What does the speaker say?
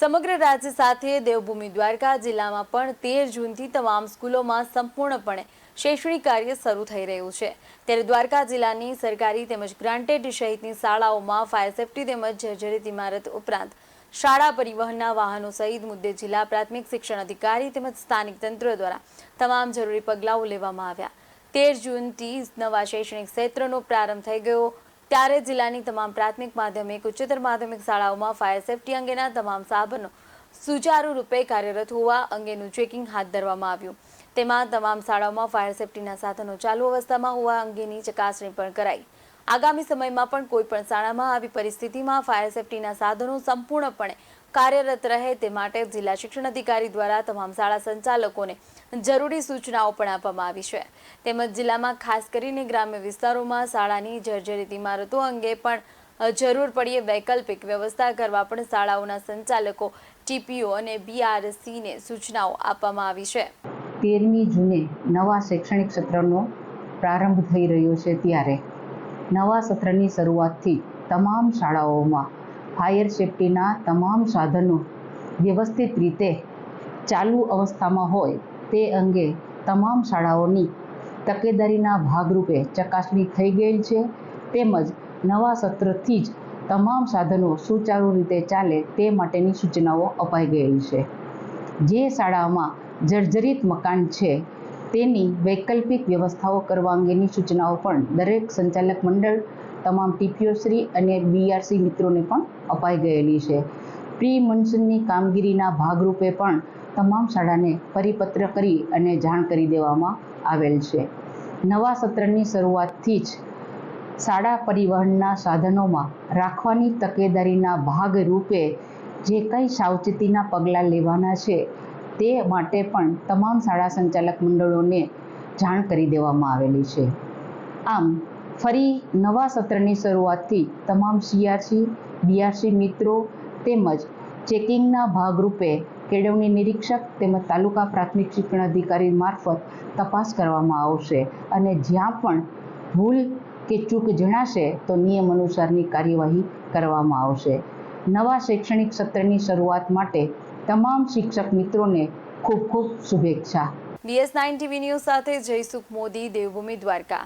સમગ્ર રાજ્ય સાથે દેવભૂમિ દ્વારકા જિલ્લામાં પણ 13 જૂનથી તમામ સ્કૂલોમાં સંપૂર્ણપણે શૈક્ષણિક કાર્ય શરૂ થઈ રહ્યું છે। ત્યારે દ્વારકા જિલ્લાની સરકારી તેમજ ગ્રાન્ટેડ સહિતની શાળાઓમાં ફાયર સેફટી તેમજ જર્જરિત ઇમારત ઉપરાંત શાળા પરિવહનના વાહનો સહિત મુદ્દે જિલ્લા પ્રાથમિક શિક્ષણ અધિકારી તેમજ સ્થાનિક તંત્ર દ્વારા તમામ જરૂરી પગલાઓ લેવામાં આવ્યા। 13 જૂનથી નવા શૈક્ષણિક સત્રનો પ્રારંભ થઈ ગયો ત્યારે જિલ્લાની તમામ પ્રાથમિક માધ્યમિક ઉચ્ચતર માધ્યમિક શાળાઓમાં ફાયર સેફટી અંગેના તમામ સાધનો સુચારુ રૂપે કાર્યરત હોવા અંગેનું ચેકિંગ હાથ ધરવામાં આવ્યું। તેમાં તમામ શાળાઓમાં ફાયર સેફટીના સાધનો ચાલુ અવસ્થામાં હોવા અંગેની ચકાસણી પણ કરાઈ। આગામી સમયમાં પણ કોઈપણ શાળામાં આવી પરિસ્થિતિમાં ફાયર સેફટીના સાધનો સંપૂર્ણપણે કાર્યરત રહે તે માટે જિલ્લા શિક્ષણ અધિકારી દ્વારા તમામ શાળા સંચાલકોને જરૂરી સૂચનાઓ પણ આપવામાં આવી છે। તેમજ જિલ્લામાં ખાસ કરીને ગ્રામ્ય વિસ્તારોમાં શાળાની જર્જરિત ઇમારતો અંગે પણ જરૂર પડીએ વૈકલ્પિક વ્યવસ્થા કરવા પણ શાળાઓના સંચાલકો ટીપીઓ અને બીઆરસીને સૂચનાઓ આપવામાં આવી છે। 13મી જૂને નવા શૈક્ષણિક સત્રનો પ્રારંભ થઈ રહ્યો છે ત્યારે નવા સત્રની શરૂઆતથી તમામ શાળાઓમાં ફાયર સેફટીના તમામ સાધનો વ્યવસ્થિત રીતે ચાલુ અવસ્થામાં હોય તે અંગે તમામ શાળાઓની તકેદારીના ભાગરૂપે ચકાસણી થઈ ગયેલ છે। તેમજ નવા સત્રથી જ તમામ સાધનો સુચારુ રીતે ચાલે તે માટેની સૂચનાઓ અપાઈ ગયેલ છે। જે શાળામાં જર્જરિત મકાન છે તેની વૈકલ્પિક વ્યવસ્થાઓ કરવા અંગેની સૂચનાઓ પણ દરેક સંચાલક મંડળ, તમામ ટીપીઓશ્રી અને બીઆરસી મિત્રોને પણ અપાઈ ગયેલી છે। પ્રી મોન્સૂનની કામગીરીના ભાગરૂપે પણ તમામ શાળાને પરિપત્ર કરી અને જાણ કરી દેવામાં આવેલ છે। નવા સત્રની શરૂઆતથી જ શાળા પરિવહનના સાધનોમાં રાખવાની તકેદારીના ભાગરૂપે જે કંઈ સાવચેતીના પગલાં લેવાના છે તે માટે પણ તમામ શાળા સંચાલક મંડળોને જાણ કરી દેવામાં આવેલી છે। આમ ફરી નવા સત્રની શરૂઆતથી તમામ સીઆરસી, બીઆરસી મિત્રો તેમજ ચેકિંગના ભાગરૂપે કેળવણી નિરીક્ષક તેમજ તાલુકા પ્રાથમિક શિક્ષણ અધિકારી મારફત તપાસ કરવામાં આવશે અને જ્યાં પણ ભૂલ કે ચૂક જણાશે તો નિયમ અનુસારની કાર્યવાહી કરવામાં આવશે। નવા શૈક્ષણિક સત્રની શરૂઆત માટે તમામ શિક્ષક મિત્રોને ખૂબ ખૂબ શુભેચ્છા। BS9 TV ન્યૂઝ સાથે જયસુખ મોદી, દેવભૂમિ દ્વારકા।